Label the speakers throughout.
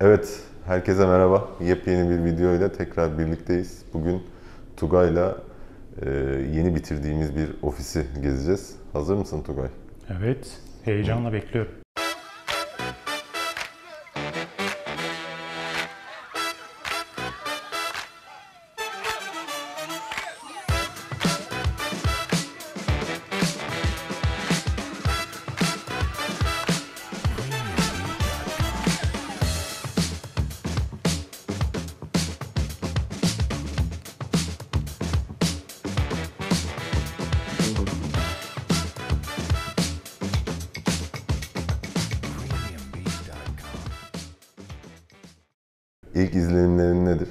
Speaker 1: Evet, herkese merhaba. Yepyeni bir video ile tekrar birlikteyiz. Bugün Tugay'la yeni bitirdiğimiz bir ofisi gezeceğiz. Hazır mısın Tugay?
Speaker 2: Evet, heyecanla bekliyorum.
Speaker 1: İlk izlenimlerin nedir?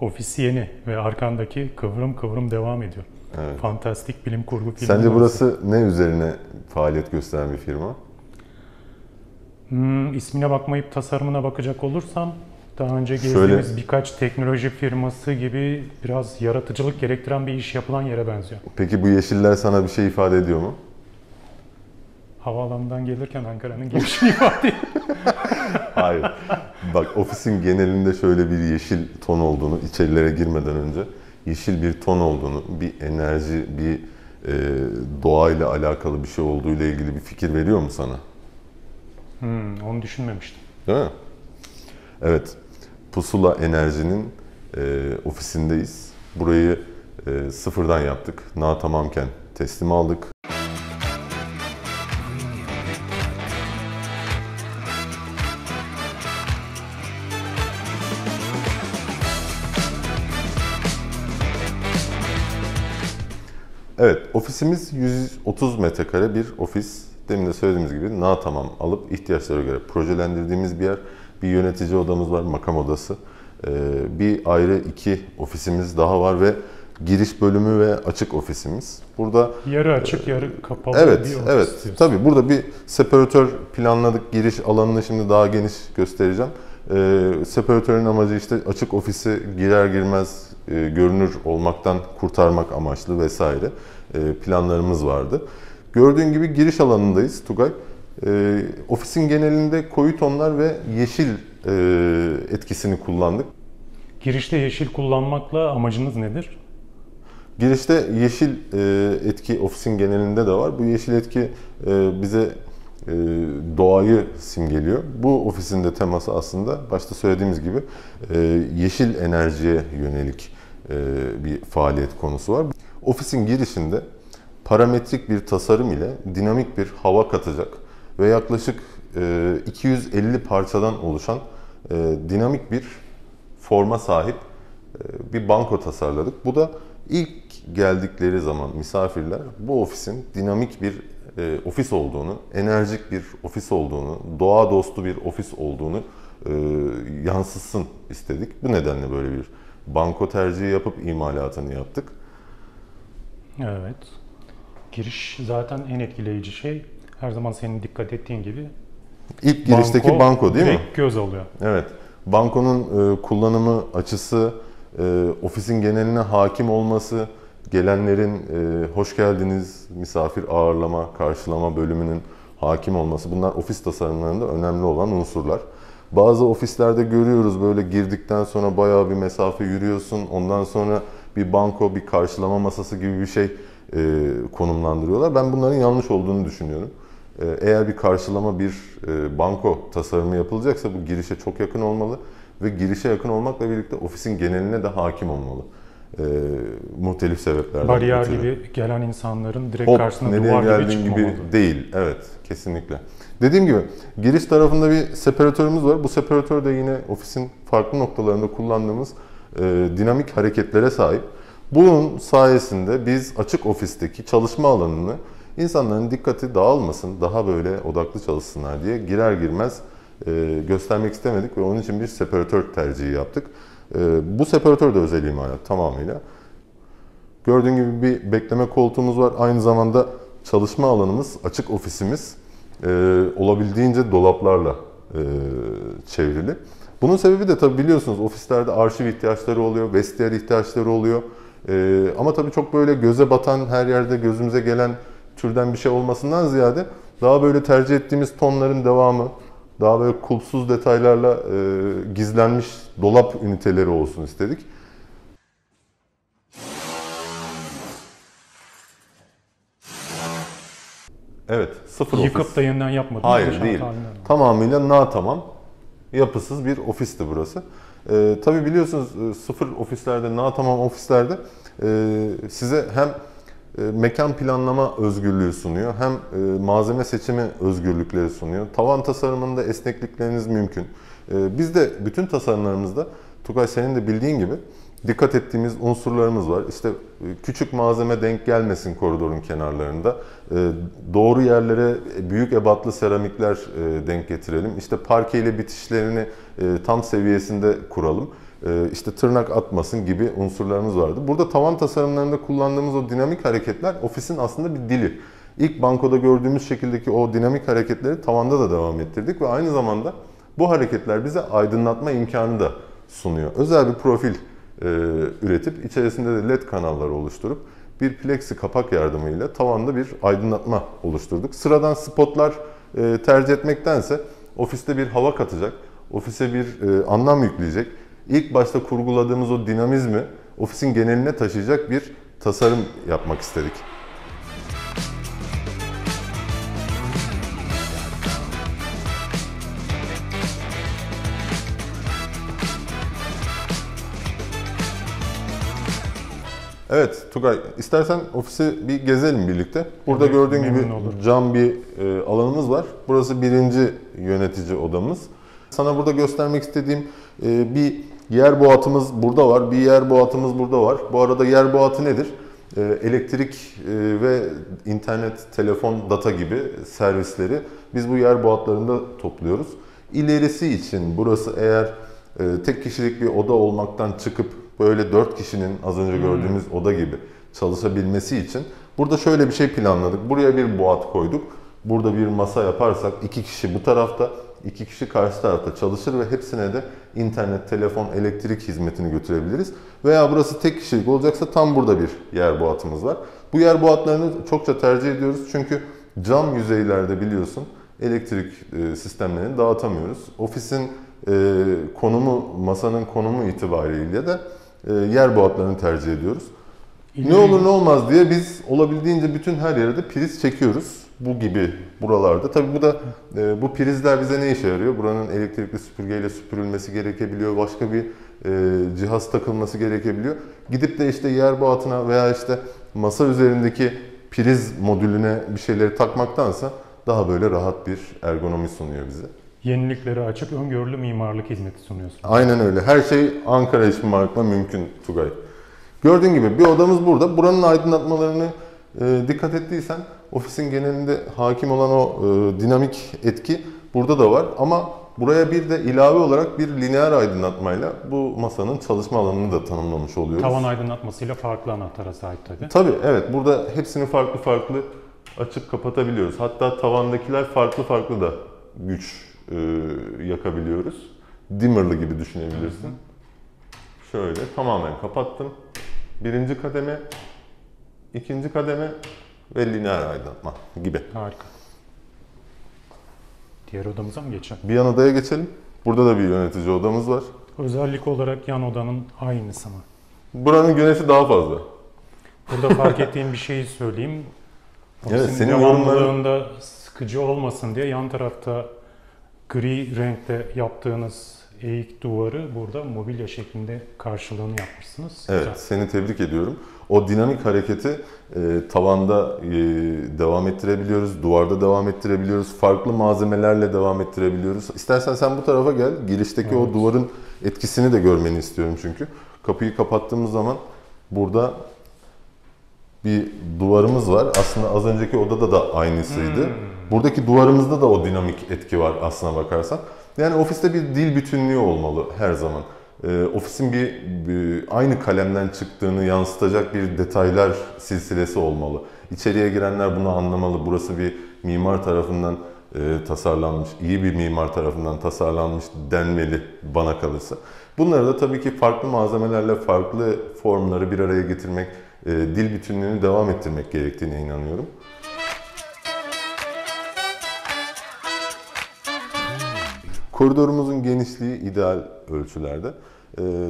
Speaker 2: Ofis yeni ve arkandaki kıvrım kıvrım devam ediyor.
Speaker 1: Evet.
Speaker 2: Fantastik bilim kurgu filmi.
Speaker 1: Sence burası ne üzerine faaliyet gösteren bir firma?
Speaker 2: İsmine bakmayıp tasarımına bakacak olursam daha önce
Speaker 1: Şöyle-
Speaker 2: gezdiğimiz birkaç teknoloji firması gibi biraz yaratıcılık gerektiren bir iş yapılan yere benziyor.
Speaker 1: Peki bu yeşiller sana bir şey ifade ediyor mu?
Speaker 2: Havaalanından gelirken Ankara'nın gelişini ifade ediyor.
Speaker 1: Hayır. Bak ofisin genelinde şöyle bir yeşil ton olduğunu, içerilere girmeden önce yeşil bir ton olduğunu, bir enerji, bir doğayla alakalı bir şey olduğu ile ilgili bir fikir veriyor mu sana?
Speaker 2: Onu düşünmemiştim.
Speaker 1: Değil mi? Evet. Pusula Enerji'nin ofisindeyiz. Burayı sıfırdan yaptık. Tamamken teslim aldık. Evet, ofisimiz 130 metrekare bir ofis. Demin de söylediğimiz gibi tamam alıp ihtiyaçlara göre projelendirdiğimiz bir yer. Bir yönetici odamız var, makam odası. Bir ayrı iki ofisimiz daha var ve giriş bölümü ve açık ofisimiz. Burada
Speaker 2: Yarı açık, yarı kapalı
Speaker 1: evet,
Speaker 2: bir ofis
Speaker 1: evet.
Speaker 2: istiyorsun.
Speaker 1: Tabii burada bir separatör planladık. Giriş alanını şimdi daha geniş göstereceğim. Separatörün amacı işte açık ofisi girer girmez görünür olmaktan kurtarmak amaçlı vesaire planlarımız vardı. Gördüğün gibi giriş alanındayız Tugay. Ofisin genelinde koyu tonlar ve yeşil etkisini kullandık.
Speaker 2: Girişte yeşil kullanmakla amacınız nedir?
Speaker 1: Girişte yeşil etki ofisin genelinde de var. Bu yeşil etki bize doğayı simgeliyor. Bu ofisin de teması aslında başta söylediğimiz gibi yeşil enerjiye yönelik bir faaliyet konusu var. Ofisin girişinde parametrik bir tasarım ile dinamik bir hava katacak ve yaklaşık 250 parçadan oluşan dinamik bir forma sahip bir banko tasarladık. Bu da ilk geldikleri zaman misafirler bu ofisin dinamik bir ofis olduğunu, enerjik bir ofis olduğunu, doğa dostu bir ofis olduğunu yansıtsın istedik. Bu nedenle böyle bir banko tercihi yapıp imalatını yaptık.
Speaker 2: Evet. Giriş zaten en etkileyici şey. Her zaman senin dikkat ettiğin gibi
Speaker 1: İlk girişteki banko değil mi?
Speaker 2: direkt göz alıyor.
Speaker 1: Evet. Bankonun kullanımı açısı, ofisin geneline hakim olması, gelenlerin hoş geldiniz, misafir ağırlama, karşılama bölümünün hakim olması. Bunlar ofis tasarımlarında önemli olan unsurlar. Bazı ofislerde görüyoruz böyle girdikten sonra bayağı bir mesafe yürüyorsun. Ondan sonra bir banko, bir karşılama masası gibi bir şey konumlandırıyorlar. Ben bunların yanlış olduğunu düşünüyorum. Eğer bir karşılama, bir banko tasarımı yapılacaksa bu girişe çok yakın olmalı ve girişe yakın olmakla birlikte ofisin geneline de hakim olmalı. Muhtelif sebeplerden
Speaker 2: Bariyer
Speaker 1: ötürü.
Speaker 2: gibi gelen insanların direkt
Speaker 1: Hop,
Speaker 2: karşısına
Speaker 1: nereye
Speaker 2: duvar gibi
Speaker 1: geldiğin
Speaker 2: çıkmamalı.
Speaker 1: gibi değil. Evet, kesinlikle. Dediğim gibi giriş tarafında bir separatörümüz var. Bu separatör de yine ofisin farklı noktalarında kullandığımız dinamik hareketlere sahip. Bunun sayesinde biz açık ofisteki çalışma alanını insanların dikkati dağılmasın, daha böyle odaklı çalışsınlar diye girer girmez göstermek istemedik ve onun için bir separatör tercihi yaptık. Bu separatör de özel imalat tamamıyla. Gördüğün gibi bir bekleme koltuğumuz var. Aynı zamanda çalışma alanımız, açık ofisimiz olabildiğince dolaplarla çevrili. Bunun sebebi de tabii biliyorsunuz ofislerde arşiv ihtiyaçları oluyor, vestiyer ihtiyaçları oluyor. Ama tabii çok böyle göze batan, her yerde gözümüze gelen türden bir şey olmasından ziyade daha böyle tercih ettiğimiz tonların devamı, daha böyle kulpsuz detaylarla gizlenmiş dolap üniteleri olsun istedik. Evet, sıfır ofis.
Speaker 2: Yıkıp da yeniden yapmadınız.
Speaker 1: Hayır
Speaker 2: İnşaat
Speaker 1: değil.
Speaker 2: halinden.
Speaker 1: Tamamıyla tamam yapısız bir ofisti burası. Tabii biliyorsunuz sıfır ofislerde, tamam ofislerde size hem mekan planlama özgürlüğü sunuyor, hem malzeme seçimi özgürlükleri sunuyor. Tavan tasarımında esneklikleriniz mümkün. Biz de bütün tasarımlarımızda, Tugay senin de bildiğin gibi dikkat ettiğimiz unsurlarımız var. İşte küçük malzeme denk gelmesin koridorun kenarlarında. Doğru yerlere büyük ebatlı seramikler denk getirelim. İşte parke ile bitişlerini tam seviyesinde kuralım. İşte tırnak atmasın gibi unsurlarımız vardı. Burada tavan tasarımlarında kullandığımız o dinamik hareketler ofisin aslında bir dili. İlk bankoda gördüğümüz şekildeki o dinamik hareketleri tavanda da devam ettirdik ve aynı zamanda bu hareketler bize aydınlatma imkanı da sunuyor. Özel bir profil üretip içerisinde de led kanalları oluşturup bir plexi kapak yardımıyla tavanda bir aydınlatma oluşturduk. Sıradan spotlar tercih etmektense ofiste bir hava katacak, ofise bir anlam yükleyecek, İlk başta kurguladığımız o dinamizmi ofisin geneline taşıyacak bir tasarım yapmak istedik. Evet Tugay, istersen ofisi bir gezelim birlikte. Burada
Speaker 2: Evet,
Speaker 1: gördüğün gibi
Speaker 2: olur.
Speaker 1: cam bir alanımız var. Burası birinci yönetici odamız. Sana burada göstermek istediğim bir yer boğatımız burada var, bir yer boğatımız burada var. Bu arada yer boğatı nedir? Elektrik ve internet, telefon, data gibi servisleri biz bu yer boğatlarında topluyoruz. İlerisi için burası eğer tek kişilik bir oda olmaktan çıkıp böyle 4 kişinin az önce gördüğümüz oda gibi çalışabilmesi için burada şöyle bir şey planladık. Buraya bir boğat koyduk. Burada bir masa yaparsak 2 kişi bu tarafta, 2 kişi karşı tarafta çalışır ve hepsine de internet, telefon, elektrik hizmetini götürebiliriz. Veya burası tek kişilik olacaksa tam burada bir yer boğatımız var. Bu yer boğatlarını çokça tercih ediyoruz çünkü cam yüzeylerde biliyorsun elektrik sistemlerini dağıtamıyoruz. Ofisin konumu, masanın konumu itibariyle de yer boğatlarını tercih ediyoruz. Ne olur ne olmaz diye biz olabildiğince bütün her yere de priz çekiyoruz. Bu gibi buralarda. Tabii bu da bu prizler bize ne işe yarıyor? Buranın elektrikli süpürgeyle süpürülmesi gerekebiliyor. Başka bir cihaz takılması gerekebiliyor. Gidip de işte yer boğatına veya işte masa üzerindeki priz modülüne bir şeyleri takmaktansa daha böyle rahat bir ergonomi sunuyor bize.
Speaker 2: Yeniliklere açık, öngörülü mimarlık hizmeti sunuyorsunuz.
Speaker 1: Aynen öyle. Her şey Ankara İş Mimarlık'la mümkün Tugay. Gördüğün gibi bir odamız burada. Buranın aydınlatmalarını dikkat ettiysen ofisin genelinde hakim olan o dinamik etki burada da var. Ama buraya bir de ilave olarak bir lineer aydınlatmayla bu masanın çalışma alanını da tanımlamış oluyoruz.
Speaker 2: Tavan aydınlatmasıyla farklı anahtara sahip tabii.
Speaker 1: Tabii evet. Burada hepsini farklı farklı açıp kapatabiliyoruz. Hatta tavandakiler farklı farklı da güç yakabiliyoruz. Dimmer'lı gibi düşünebilirsin. Şöyle tamamen kapattım. Birinci kademe, ikinci kademe ve lineer aydınlatma gibi.
Speaker 2: Harika. Diğer odamıza mı geçelim?
Speaker 1: Bir yan odaya geçelim. Burada da bir yönetici odamız var.
Speaker 2: Özellik olarak yan odanın aynısı mı?
Speaker 1: Buranın güneşi daha fazla.
Speaker 2: Burada fark ettiğim bir şeyi söyleyeyim.
Speaker 1: Evet,
Speaker 2: Ofisin
Speaker 1: senin
Speaker 2: devamlılığında sıkıcı olmasın diye yan tarafta gri renkte yaptığınız eğik duvarı burada mobilya şeklinde karşılığını yapmışsınız.
Speaker 1: Evet,
Speaker 2: Güzel.
Speaker 1: seni tebrik ediyorum. O dinamik hareketi tavanda devam ettirebiliyoruz, duvarda devam ettirebiliyoruz, farklı malzemelerle devam ettirebiliyoruz. İstersen sen bu tarafa gel, girişteki o duvarın etkisini de görmeni istiyorum çünkü. Kapıyı kapattığımız zaman burada bir duvarımız var. Aslında az önceki odada da aynısıydı. Buradaki duvarımızda da o dinamik etki var aslına bakarsan. Yani ofiste bir dil bütünlüğü olmalı her zaman. Ofisin bir aynı kalemden çıktığını yansıtacak bir detaylar silsilesi olmalı. İçeriye girenler bunu anlamalı. Burası bir mimar tarafından tasarlanmış, iyi bir mimar tarafından tasarlanmış denmeli bana kalırsa. Bunları da tabii ki farklı malzemelerle farklı formları bir araya getirmek, dil bütünlüğünü devam ettirmek gerektiğine inanıyorum. Koridorumuzun genişliği ideal ölçülerde.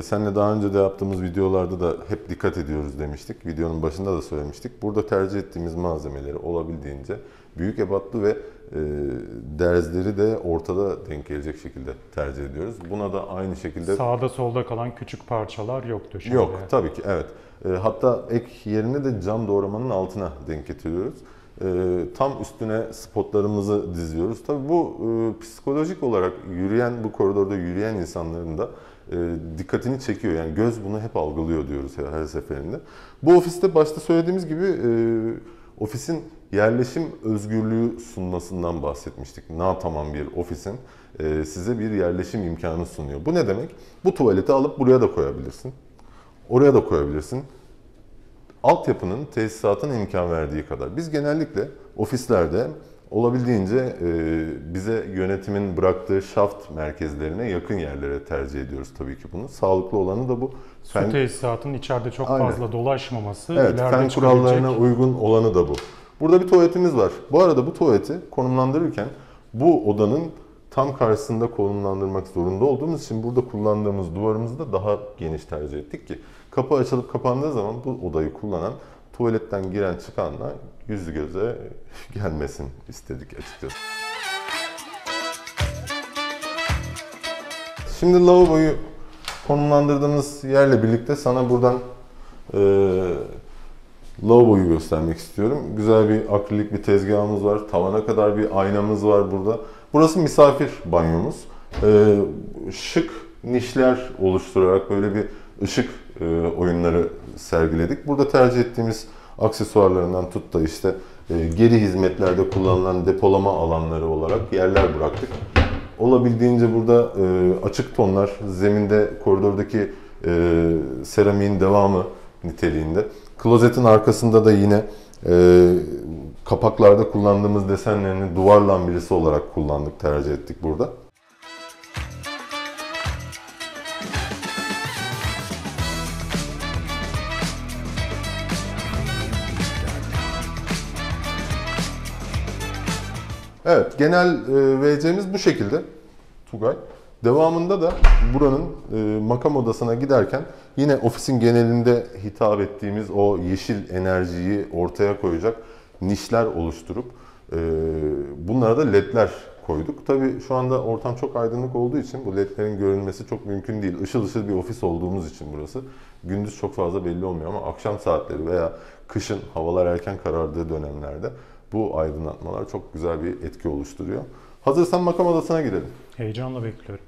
Speaker 1: Seninle daha önce de yaptığımız videolarda da hep dikkat ediyoruz demiştik. Videonun başında da söylemiştik. Burada tercih ettiğimiz malzemeleri olabildiğince büyük ebatlı ve derzleri de ortada denk gelecek şekilde tercih ediyoruz. Buna da aynı şekilde...
Speaker 2: Sağda solda kalan küçük parçalar yok döşemede.
Speaker 1: Yok, tabii ki, evet. Hatta ek yerine de cam doğramanın altına denk getiriyoruz. Tam üstüne spotlarımızı diziyoruz. Tabii bu psikolojik olarak bu koridorda yürüyen insanların da dikkatini çekiyor. Yani göz bunu hep algılıyor diyoruz her seferinde. Bu ofiste başta söylediğimiz gibi ofisin yerleşim özgürlüğü sunmasından bahsetmiştik. Tamam bir ofisin size bir yerleşim imkanı sunuyor. Bu ne demek? Bu tuvaleti alıp buraya da koyabilirsin. Oraya da koyabilirsin. Altyapının, tesisatın imkan verdiği kadar. Biz genellikle ofislerde olabildiğince bize yönetimin bıraktığı şaft merkezlerine yakın yerlere tercih ediyoruz tabii ki bunu. Sağlıklı olanı da bu.
Speaker 2: Su tesisatının içeride çok
Speaker 1: Aynen.
Speaker 2: fazla dolaşmaması.
Speaker 1: Evet, fen kurallarına uygun olanı da bu. Burada bir tuvaletimiz var. Bu arada bu tuvaleti konumlandırırken bu odanın tam karşısında konumlandırmak zorunda olduğumuz için burada kullandığımız duvarımızı da daha geniş tercih ettik ki kapı açılıp kapandığı zaman bu odayı kullanan tuvaletten giren çıkanla yüz göze gelmesin istedik açıkçası. Şimdi lavaboyu konumlandırdığımız yerle birlikte sana buradan lavaboyu göstermek istiyorum. Güzel bir akrilik bir tezgahımız var. Tavana kadar bir aynamız var burada. Burası misafir banyomuz. Şık nişler oluşturarak böyle bir ışık oyunları sergiledik. Burada tercih ettiğimiz aksesuarlarından tut da işte geri hizmetlerde kullanılan depolama alanları olarak yerler bıraktık. Olabildiğince burada açık tonlar, zeminde koridordaki seramiğin devamı niteliğinde. Klozetin arkasında da yine kapaklarda kullandığımız desenlerini duvar lambirisi olarak kullandık, tercih ettik burada. Evet, genel VC'miz bu şekilde Tugay. Devamında da buranın makam odasına giderken yine ofisin genelinde hitap ettiğimiz o yeşil enerjiyi ortaya koyacak nişler oluşturup bunlara da ledler koyduk. Tabii şu anda ortam çok aydınlık olduğu için bu ledlerin görünmesi çok mümkün değil. Işıl ışıl bir ofis olduğumuz için burası. Gündüz çok fazla belli olmuyor ama akşam saatleri veya kışın havalar erken karardığı dönemlerde bu aydınlatmalar çok güzel bir etki oluşturuyor. Hazırsan makam odasına gidelim.
Speaker 2: Heyecanla bekliyorum.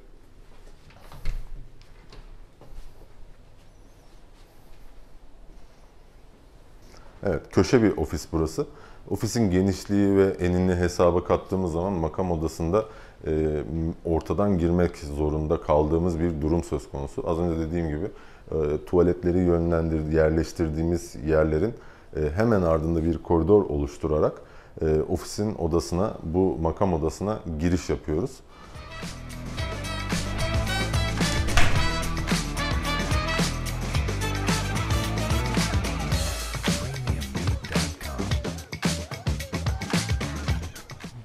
Speaker 1: Evet, köşe bir ofis burası. Ofisin genişliği ve enini hesaba kattığımız zaman makam odasında ortadan girmek zorunda kaldığımız bir durum söz konusu. Az önce dediğim gibi tuvaletleri yerleştirdiğimiz yerlerin hemen ardında bir koridor oluşturarak ofisin odasına, bu makam odasına giriş yapıyoruz.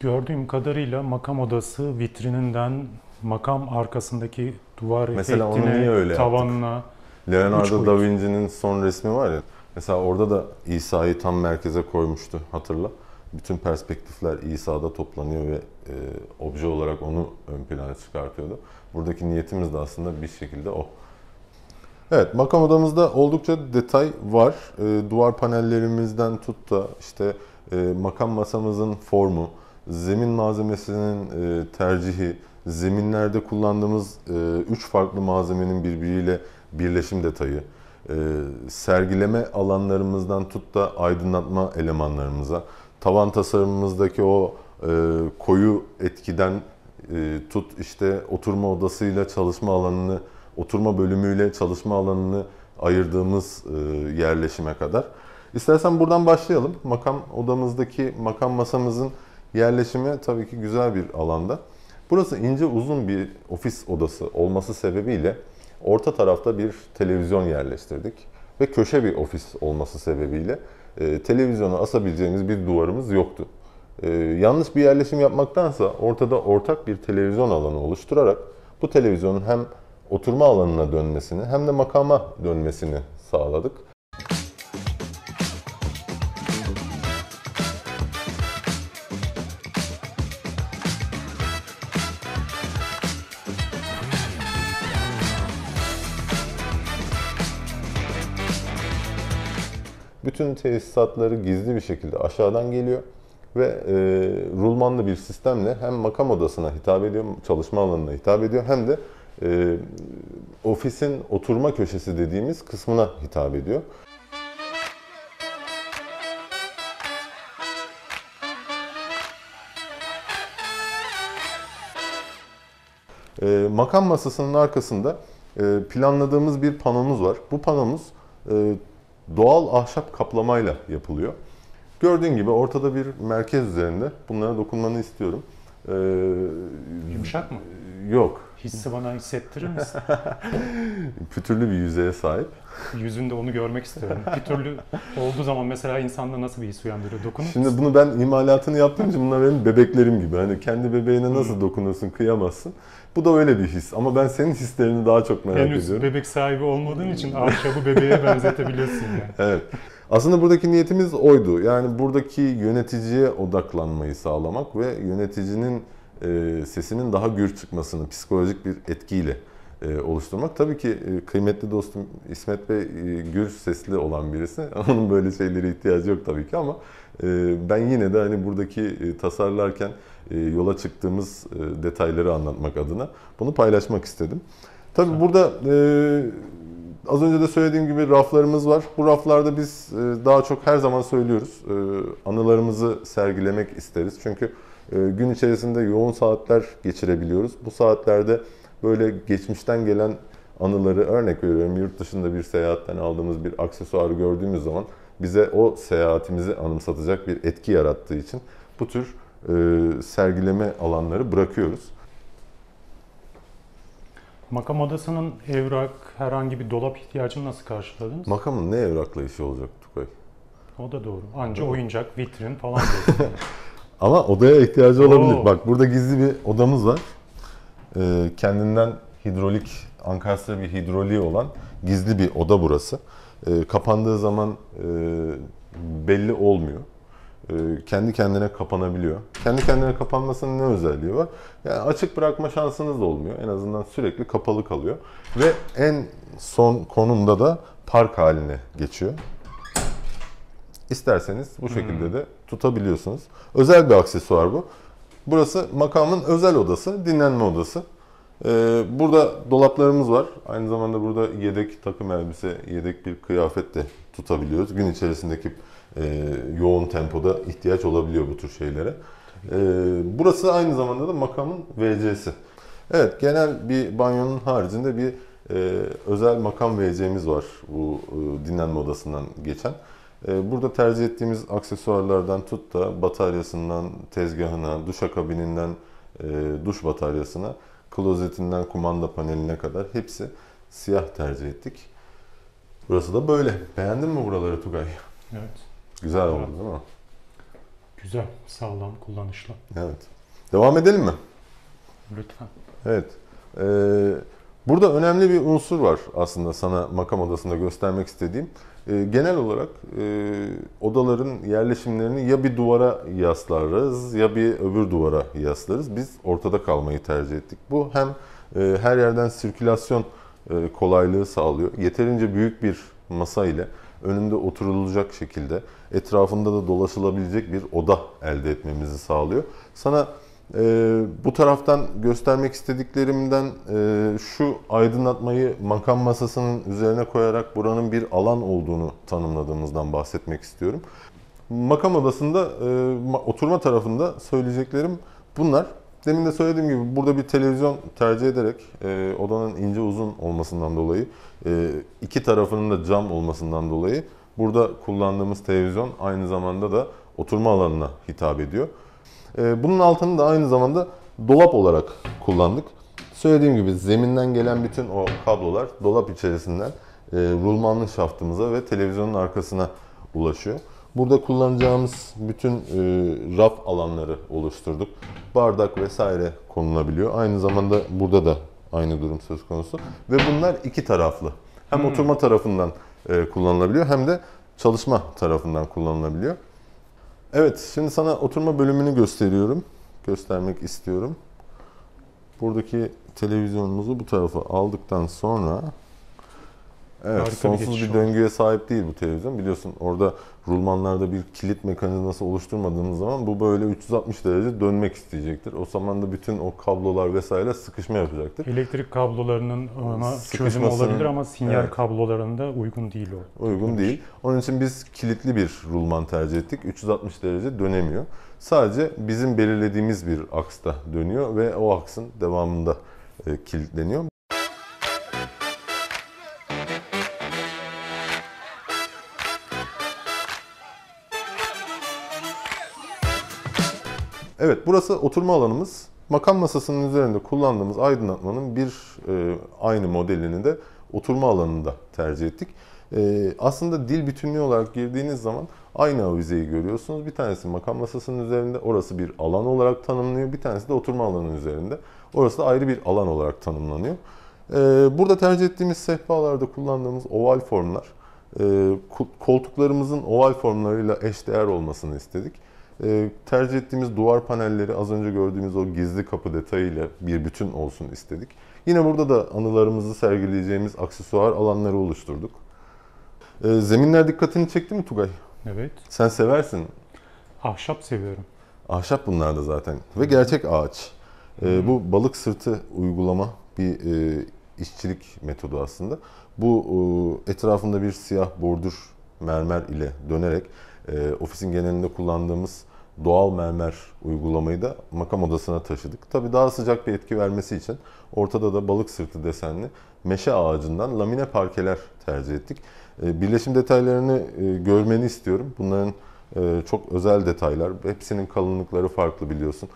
Speaker 2: Gördüğüm kadarıyla makam odası vitrininden makam arkasındaki duvar
Speaker 1: Mesela onu niye öyle
Speaker 2: tavanına
Speaker 1: Leonardo da Vinci'nin son resmi var ya. Mesela orada da İsa'yı tam merkeze koymuştu, hatırla. Bütün perspektifler İsa'da toplanıyor ve obje olarak onu ön plana çıkartıyordu. Buradaki niyetimiz de aslında bir şekilde o. Evet, makam odamızda oldukça detay var. Duvar panellerimizden tut da işte makam masamızın formu, zemin malzemesinin tercihi, zeminlerde kullandığımız 3 farklı malzemenin birbiriyle birleşim detayı, sergileme alanlarımızdan tut da aydınlatma elemanlarımıza, tavan tasarımımızdaki o koyu etkiden tut işte oturma odasıyla çalışma alanını, oturma bölümüyle çalışma alanını ayırdığımız yerleşime kadar. İstersen buradan başlayalım. Makam odamızdaki makam masamızın yerleşimi tabii ki güzel bir alanda. Burası ince uzun bir ofis odası olması sebebiyle orta tarafta bir televizyon yerleştirdik. Ve köşe bir ofis olması sebebiyle televizyonu asabileceğimiz bir duvarımız yoktu. Yanlış bir yerleşim yapmaktansa ortada ortak bir televizyon alanı oluşturarak bu televizyonun hem oturma alanına dönmesini hem de makama dönmesini sağladık. Bütün tesisatları gizli bir şekilde aşağıdan geliyor ve rulmanlı bir sistemle hem makam odasına hitap ediyor, çalışma alanına hitap ediyor hem de ofisin oturma köşesi dediğimiz kısmına hitap ediyor. Makam masasının arkasında planladığımız bir panomuz var. Bu panomuz doğal ahşap kaplamayla yapılıyor. Gördüğün gibi ortada bir merkez üzerinde. Bunlara dokunmanı istiyorum.
Speaker 2: Yumuşak mı?
Speaker 1: Yok.
Speaker 2: Hissi bana hissettirir misin?
Speaker 1: Pütürlü bir yüzeye sahip.
Speaker 2: Yüzünde onu görmek istiyorum. Bir türlü olduğu zaman mesela insanda nasıl bir his uyandırıyor? Dokunur
Speaker 1: Şimdi
Speaker 2: musun?
Speaker 1: bunu ben imalatını yaptığım için bunlar benim bebeklerim gibi. Hani kendi bebeğine nasıl dokunursun, kıyamazsın. Bu da öyle bir his. Ama ben senin hislerini daha çok merak
Speaker 2: Henüz
Speaker 1: ediyorum.
Speaker 2: bebek sahibi olmadığın için ahşabı bebeğe benzetebiliyorsun yani.
Speaker 1: Evet. Aslında buradaki niyetimiz oydu. Yani buradaki yöneticiye odaklanmayı sağlamak ve yöneticinin sesinin daha gür çıkmasını psikolojik bir etkiyle oluşturmak. Tabii ki kıymetli dostum İsmet Bey gür sesli olan birisi. Onun böyle şeylere ihtiyacı yok tabii ki ama ben yine de hani buradaki tasarlarken yola çıktığımız detayları anlatmak adına bunu paylaşmak istedim. Tabii burada az önce de söylediğim gibi raflarımız var. Bu raflarda biz daha çok her zaman söylüyoruz. Anılarımızı sergilemek isteriz. Çünkü gün içerisinde yoğun saatler geçirebiliyoruz. Bu saatlerde böyle geçmişten gelen anıları, örnek veriyorum, yurt dışında bir seyahatten aldığımız bir aksesuarı gördüğümüz zaman bize o seyahatimizi anımsatacak bir etki yarattığı için bu tür sergileme alanları bırakıyoruz.
Speaker 2: Makam odasının evrak, herhangi bir dolap ihtiyacını nasıl karşıladınız?
Speaker 1: Makamın ne evrakla işi olacak Tukay?
Speaker 2: O da doğru. Anca oyuncak, vitrin falan diyorsun.
Speaker 1: Ama odaya ihtiyacı olabilir.
Speaker 2: Oo.
Speaker 1: Bak burada gizli bir odamız var. Kendinden hidrolik, ankastre bir hidroliği olan gizli bir oda burası. Kapandığı zaman belli olmuyor. Kendi kendine kapanabiliyor. Kendi kendine kapanmasının ne özelliği var? Yani açık bırakma şansınız da olmuyor. En azından sürekli kapalı kalıyor. Ve en son konumda da park haline geçiyor. İsterseniz bu şekilde de tutabiliyorsunuz. Özel bir aksesuar bu. Burası makamın özel odası, dinlenme odası. Burada dolaplarımız var. Aynı zamanda burada yedek takım elbise, yedek bir kıyafet de tutabiliyoruz. Gün içerisindeki yoğun tempoda ihtiyaç olabiliyor bu tür şeylere. Burası aynı zamanda da makamın WC'si. Evet, genel bir banyonun haricinde bir özel makam WC'miz var bu dinlenme odasından geçen. Burada tercih ettiğimiz aksesuarlardan tut da bataryasından tezgahına, duşakabininden duş bataryasına, klozetinden kumanda paneline kadar hepsi siyah tercih ettik. Burası da böyle. Beğendin mi buraları Tugay?
Speaker 2: Evet.
Speaker 1: Güzel oldu değil mi?
Speaker 2: Güzel, sağlam, kullanışlı.
Speaker 1: Evet. Devam edelim mi?
Speaker 2: Lütfen.
Speaker 1: Evet. Burada önemli bir unsur var aslında sana makam odasında göstermek istediğim. Genel olarak odaların yerleşimlerini ya bir duvara yaslarız ya bir öbür duvara yaslarız. Biz ortada kalmayı tercih ettik. Bu hem her yerden sirkülasyon kolaylığı sağlıyor. Yeterince büyük bir masa ile önünde oturulacak şekilde etrafında da dolaşılabilecek bir oda elde etmemizi sağlıyor. Sana bu taraftan göstermek istediklerimden şu aydınlatmayı makam masasının üzerine koyarak buranın bir alan olduğunu tanımladığımızdan bahsetmek istiyorum. Makam odasında oturma tarafında söyleyeceklerim bunlar. Demin de söylediğim gibi burada bir televizyon tercih ederek odanın ince uzun olmasından dolayı, iki tarafının da cam olmasından dolayı burada kullandığımız televizyon aynı zamanda da oturma alanına hitap ediyor. Bunun altını da aynı zamanda dolap olarak kullandık. Söylediğim gibi zeminden gelen bütün o kablolar dolap içerisinden rulmanlı şaftımıza ve televizyonun arkasına ulaşıyor. Burada kullanacağımız bütün raf alanları oluşturduk. Bardak vesaire konulabiliyor. Aynı zamanda burada da aynı durum söz konusu. Ve bunlar iki taraflı. Hem oturma tarafından kullanılabiliyor hem de çalışma tarafından kullanılabiliyor. Evet, şimdi sana oturma bölümünü göstermek istiyorum. Buradaki televizyonumuzu bu tarafa aldıktan sonra evet, sonsuz bir döngüye sahip değil bu televizyon. Biliyorsun orada rulmanlarda bir kilit mekanizması oluşturmadığımız zaman bu böyle 360 derece dönmek isteyecektir. O zaman da bütün o kablolar vesaire sıkışma yapacaktır.
Speaker 2: Elektrik kablolarının ona çözüm olabilir ama sinyal
Speaker 1: evet,
Speaker 2: kablolarında uygun değil o.
Speaker 1: Uygun değil. Onun için biz kilitli bir rulman tercih ettik. 360 derece dönemiyor. Sadece bizim belirlediğimiz bir aksta dönüyor ve o aksın devamında kilitleniyor. Evet, burası oturma alanımız. Makam masasının üzerinde kullandığımız aydınlatmanın aynı modelini de oturma alanında tercih ettik. Aslında dil bütünlüğü olarak girdiğiniz zaman aynı avizeyi görüyorsunuz. Bir tanesi makam masasının üzerinde, orası bir alan olarak tanımlanıyor. Bir tanesi de oturma alanının üzerinde. Orası da ayrı bir alan olarak tanımlanıyor. Burada tercih ettiğimiz sehpalarda kullandığımız oval formlar, koltuklarımızın oval formlarıyla eşdeğer olmasını istedik. Tercih ettiğimiz duvar panelleri az önce gördüğümüz o gizli kapı detayıyla bir bütün olsun istedik. Yine burada da anılarımızı sergileyeceğimiz aksesuar alanları oluşturduk. Zeminler dikkatini çekti mi Tugay?
Speaker 2: Evet.
Speaker 1: Sen seversin.
Speaker 2: Ahşap seviyorum.
Speaker 1: Ahşap bunlar da zaten ve gerçek ağaç. Bu balık sırtı uygulama bir işçilik metodu aslında. Bu etrafında bir siyah bordür mermer ile dönerek ofisin genelinde kullandığımız doğal mermer uygulamayı da makam odasına taşıdık. Tabii daha sıcak bir etki vermesi için ortada da balık sırtı desenli meşe ağacından lamine parkeler tercih ettik. Birleşim detaylarını görmeni istiyorum. Bunların çok özel detaylar. Hepsinin kalınlıkları farklı biliyorsun.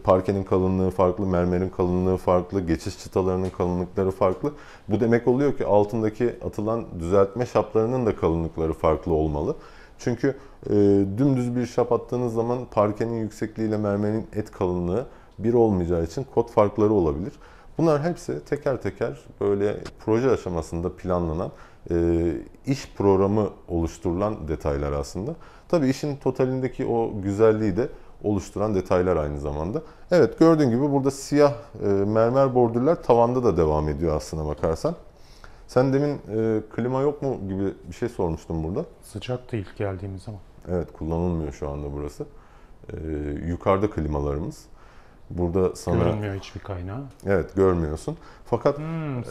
Speaker 1: Parkenin kalınlığı farklı, mermerin kalınlığı farklı, geçiş çıtalarının kalınlıkları farklı. Bu demek oluyor ki altındaki atılan düzeltme şaplarının da kalınlıkları farklı olmalı. Çünkü dümdüz bir şap attığınız zaman parkenin yüksekliğiyle mermerin et kalınlığı bir olmayacağı için kod farkları olabilir. Bunlar hepsi teker teker böyle proje aşamasında planlanan, iş programı oluşturulan detaylar aslında. Tabii işin totalindeki o güzelliği de oluşturan detaylar aynı zamanda. Evet, gördüğün gibi burada siyah mermer bordürler tavanda da devam ediyor aslına bakarsan. Sen demin klima yok mu gibi bir şey sormuştun burada.
Speaker 2: Sıcaktı ilk geldiğimiz zaman.
Speaker 1: Evet, kullanılmıyor şu anda burası. Yukarıda klimalarımız. Burada sana...
Speaker 2: Görünmüyor hiçbir kaynağı.
Speaker 1: Evet, görmüyorsun. Fakat...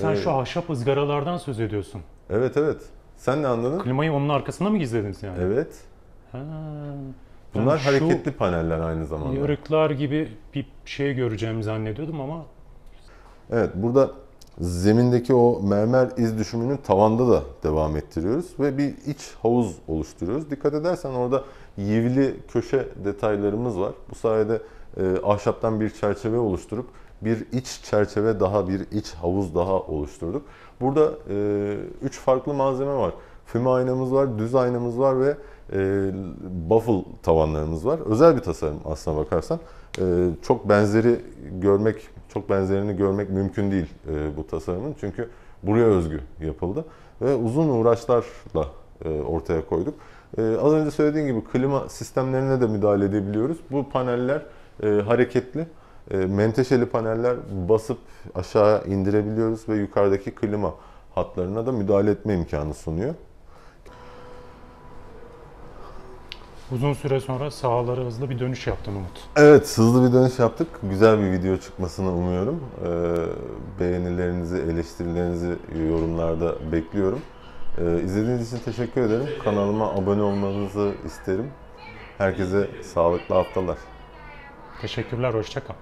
Speaker 2: Sen şu ahşap ızgaralardan söz ediyorsun.
Speaker 1: Evet, evet. Sen ne anladın?
Speaker 2: Klimayı onun arkasında mı gizlediniz yani?
Speaker 1: Evet.
Speaker 2: Ha,
Speaker 1: Bunlar hareketli paneller aynı zamanda.
Speaker 2: Yarıklar gibi bir şey göreceğimi zannediyordum ama...
Speaker 1: Evet, burada zemindeki o mermer iz düşümünü tavanda da devam ettiriyoruz ve bir iç havuz oluşturuyoruz. Dikkat edersen orada yivli köşe detaylarımız var. Bu sayede ahşaptan bir çerçeve oluşturup bir iç çerçeve daha, bir iç havuz daha oluşturduk. Burada 3 farklı malzeme var. Füme aynamız var, düz aynamız var ve baffle tavanlarımız var. Özel bir tasarım aslına bakarsan. Çok benzerini görmek mümkün değil bu tasarımın. Çünkü buraya özgü yapıldı ve uzun uğraşlarla ortaya koyduk. Az önce söylediğim gibi klima sistemlerine de müdahale edebiliyoruz. Bu paneller hareketli, menteşeli paneller, basıp aşağı indirebiliyoruz ve yukarıdaki klima hatlarına da müdahale etme imkanı sunuyor.
Speaker 2: Uzun süre sonra sahalara hızlı bir dönüş yaptın Umut.
Speaker 1: Evet, hızlı bir dönüş yaptık. Güzel bir video çıkmasını umuyorum. Beğenilerinizi, eleştirilerinizi yorumlarda bekliyorum. İzlediğiniz için teşekkür ederim. Kanalıma abone olmanızı isterim. Herkese sağlıklı haftalar.
Speaker 2: Teşekkürler, hoşça kal.